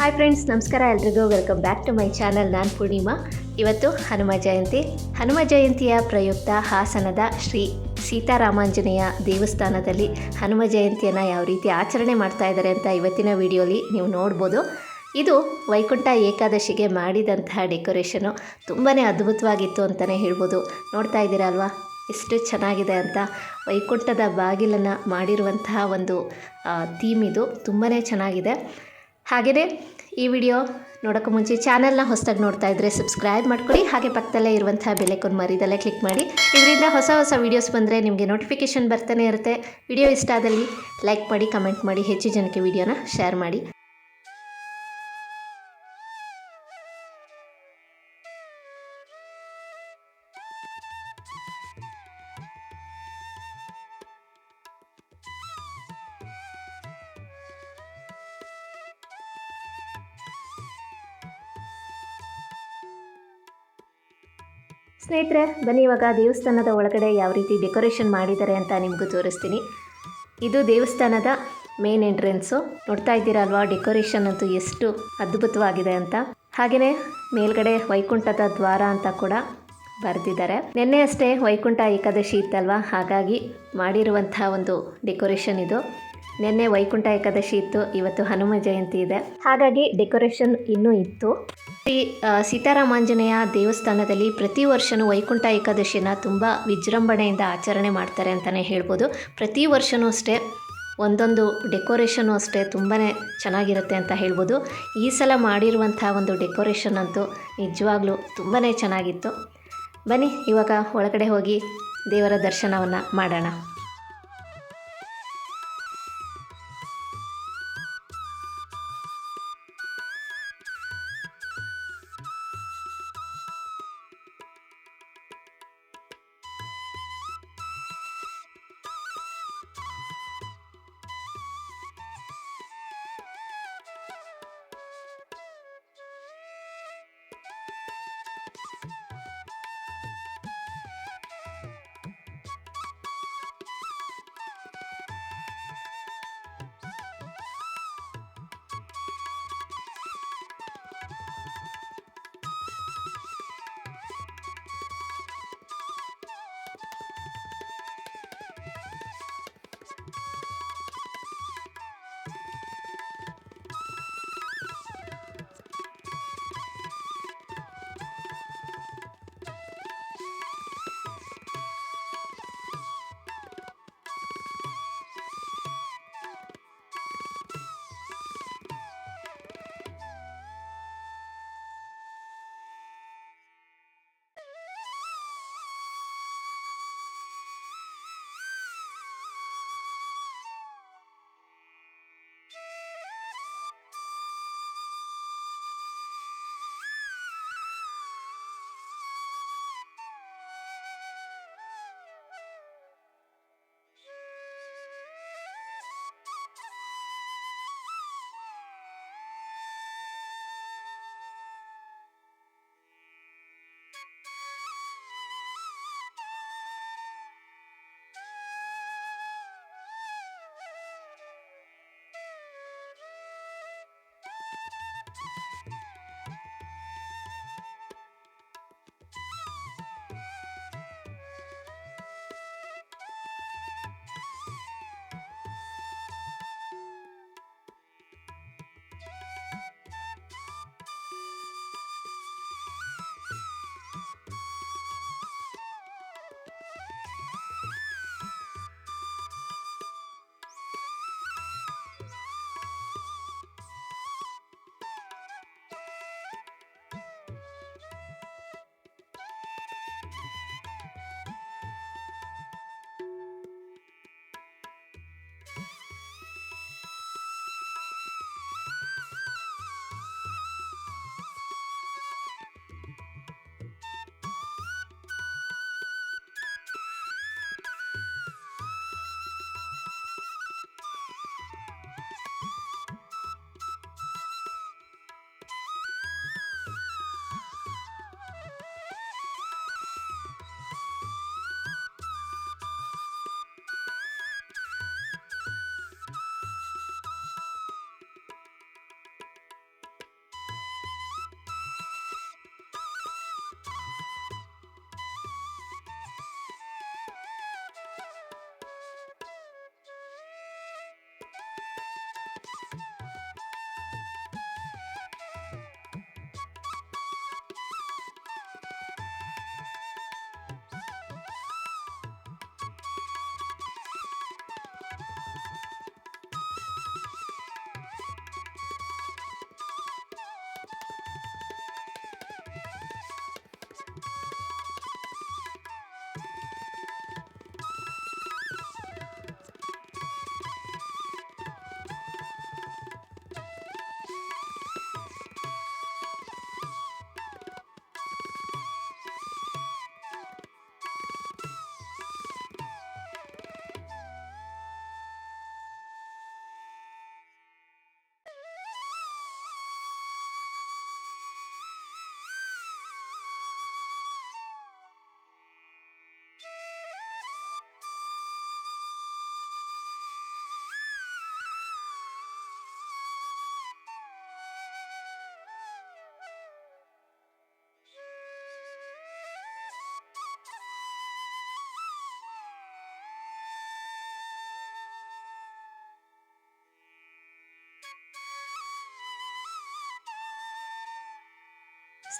Hi friends, ನಮಸ್ಕಾರ ಎಲ್ರಿಗೂ. Welcome back to my channel. ನಾನು ಪೂರ್ಣಿಮಾ. ಇವತ್ತು ಹನುಮ ಜಯಂತಿಯ ಪ್ರಯುಕ್ತ ಹಾಸನದ ಶ್ರೀ ಸೀತಾರಾಮಾಂಜನೇಯ ದೇವಸ್ಥಾನದಲ್ಲಿ ಹನುಮ ಜಯಂತಿಯನ್ನು ಯಾವ ರೀತಿ ಆಚರಣೆ ಮಾಡ್ತಾ ಇದ್ದಾರೆ ಅಂತ ಇವತ್ತಿನ ವಿಡಿಯೋಲಿ ನೀವು ನೋಡ್ಬೋದು. ಇದು ವೈಕುಂಠ ಏಕಾದಶಿಗೆ ಮಾಡಿದಂತಹ ಡೆಕೋರೇಷನು ತುಂಬಾ ಅದ್ಭುತವಾಗಿತ್ತು ಅಂತಲೇ ಹೇಳ್ಬೋದು. ನೋಡ್ತಾ ಇದ್ದೀರಾ ಅಲ್ವಾ ಎಷ್ಟು ಚೆನ್ನಾಗಿದೆ ಅಂತ. ವೈಕುಂಠದ ಬಾಗಿಲನ್ನು ಮಾಡಿರುವಂತಹ ಒಂದು ಥೀಮ್ ಇದು ತುಂಬಾ ಚೆನ್ನಾಗಿದೆ. ಹಾಗೆಯೇ ಈ ವಿಡಿಯೋ ನೋಡೋಕ್ಕೂ ಮುಂಚೆ ಚಾನಲ್ನ ಹೊಸದಾಗಿ ನೋಡ್ತಾ ಇದ್ದರೆ ಸಬ್ಸ್ಕ್ರೈಬ್ ಮಾಡ್ಕೊಳ್ಳಿ. ಹಾಗೆ ಪಕ್ಕದಲ್ಲೇ ಇರುವಂತಹ ಬೆಲೈಕನ್ ಮರಿದಲ್ಲೇ ಕ್ಲಿಕ್ ಮಾಡಿ. ಇದರಿಂದ ಹೊಸ ವೀಡಿಯೋಸ್ ಬಂದರೆ ನಿಮಗೆ ನೋಟಿಫಿಕೇಷನ್ ಬರ್ತಾನೆ ಇರುತ್ತೆ. ವಿಡಿಯೋ ಇಷ್ಟ ಆದಲ್ಲಿ ಲೈಕ್ ಮಾಡಿ, ಕಮೆಂಟ್ ಮಾಡಿ, ಹೆಚ್ಚು ಜನಕ್ಕೆ ವಿಡಿಯೋನ ಶೇರ್ ಮಾಡಿ. ಸ್ನೇಹಿತರೆ, ಬನ್ನಿ ಇವಾಗ ದೇವಸ್ಥಾನದ ಒಳಗಡೆ ಯಾವ ರೀತಿ ಡೆಕೋರೇಷನ್ ಮಾಡಿದ್ದಾರೆ ಅಂತ ನಿಮಗೂ ತೋರಿಸ್ತೀನಿ. ಇದು ದೇವಸ್ಥಾನದ ಮೇನ್ ಎಂಟ್ರೆನ್ಸು. ನೋಡ್ತಾ ಇದ್ದೀರಾ ಅಲ್ವಾ, ಡೆಕೋರೇಷನ್ ಅಂತೂ ಎಷ್ಟು ಅದ್ಭುತವಾಗಿದೆ ಅಂತ. ಹಾಗೆಯೇ ಮೇಲ್ಗಡೆ ವೈಕುಂಠದ ದ್ವಾರ ಅಂತ ಕೂಡ ಬರೆದಿದ್ದಾರೆ. ನಿನ್ನೆ ಅಷ್ಟೇ ವೈಕುಂಠ ಏಕಾದಶಿ ಇತ್ತಲ್ವ, ಹಾಗಾಗಿ ಮಾಡಿರುವಂತಹ ಒಂದು ಡೆಕೋರೇಷನ್ ಇದು. ನಿನ್ನೆ ವೈಕುಂಠ ಏಕಾದಶಿ ಇತ್ತು, ಇವತ್ತು ಹನುಮ ಜಯಂತಿ ಇದೆ, ಹಾಗಾಗಿ ಡೆಕೋರೇಷನ್ ಇನ್ನೂ ಇತ್ತು. ಶ್ರೀ ಸೀತಾರಾಮಾಂಜನೇಯ ದೇವಸ್ಥಾನದಲ್ಲಿ ಪ್ರತಿ ವರ್ಷವೂ ವೈಕುಂಠ ಏಕಾದಶಿನ ತುಂಬ ವಿಜೃಂಭಣೆಯಿಂದ ಆಚರಣೆ ಮಾಡ್ತಾರೆ ಅಂತಲೇ ಹೇಳ್ಬೋದು. ಪ್ರತಿ ವರ್ಷವೂ ಅಷ್ಟೇ ಒಂದೊಂದು ಡೆಕೋರೇಷನು ಅಷ್ಟೇ ತುಂಬಾ ಚೆನ್ನಾಗಿರುತ್ತೆ ಅಂತ ಹೇಳ್ಬೋದು. ಈ ಸಲ ಮಾಡಿರುವಂಥ ಒಂದು ಡೆಕೋರೇಷನ್ ಅಂತೂ ನಿಜವಾಗ್ಲೂ ತುಂಬಾ ಚೆನ್ನಾಗಿತ್ತು. ಬನ್ನಿ ಇವಾಗ ಒಳಗಡೆ ಹೋಗಿ ದೇವರ ದರ್ಶನವನ್ನು ಮಾಡೋಣ.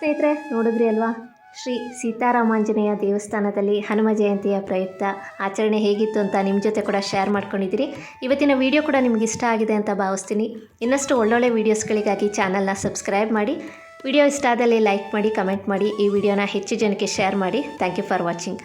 ಸ್ನೇಹಿತರೆ, ನೋಡಿದ್ರಿ ಅಲ್ವಾ, ಶ್ರೀ ಸೀತಾರಾಮಾಂಜನೇಯ ದೇವಸ್ಥಾನದಲ್ಲಿ ಹನುಮ ಜಯಂತಿಯ ಪ್ರಯುಕ್ತ ಆಚರಣೆ ಹೇಗಿತ್ತು ಅಂತ ನಿಮ್ಮ ಜೊತೆ ಕೂಡ ಶೇರ್ ಮಾಡ್ಕೊಂಡಿದ್ದೀರಿ. ಇವತ್ತಿನ ವಿಡಿಯೋ ಕೂಡ ನಿಮ್ಗೆ ಇಷ್ಟ ಆಗಿದೆ ಅಂತ ಭಾವಿಸ್ತೀನಿ. ಇನ್ನಷ್ಟು ಒಳ್ಳೊಳ್ಳೆ ವೀಡಿಯೋಸ್ಗಳಿಗಾಗಿ ಚಾನಲ್ನ ಸಬ್ಸ್ಕ್ರೈಬ್ ಮಾಡಿ. ವಿಡಿಯೋ ಇಷ್ಟ ಆದಲ್ಲಿ ಲೈಕ್ ಮಾಡಿ, ಕಮೆಂಟ್ ಮಾಡಿ, ಈ ವಿಡಿಯೋನ ಹೆಚ್ಚು ಜನಕ್ಕೆ ಶೇರ್ ಮಾಡಿ. Thank you for watching.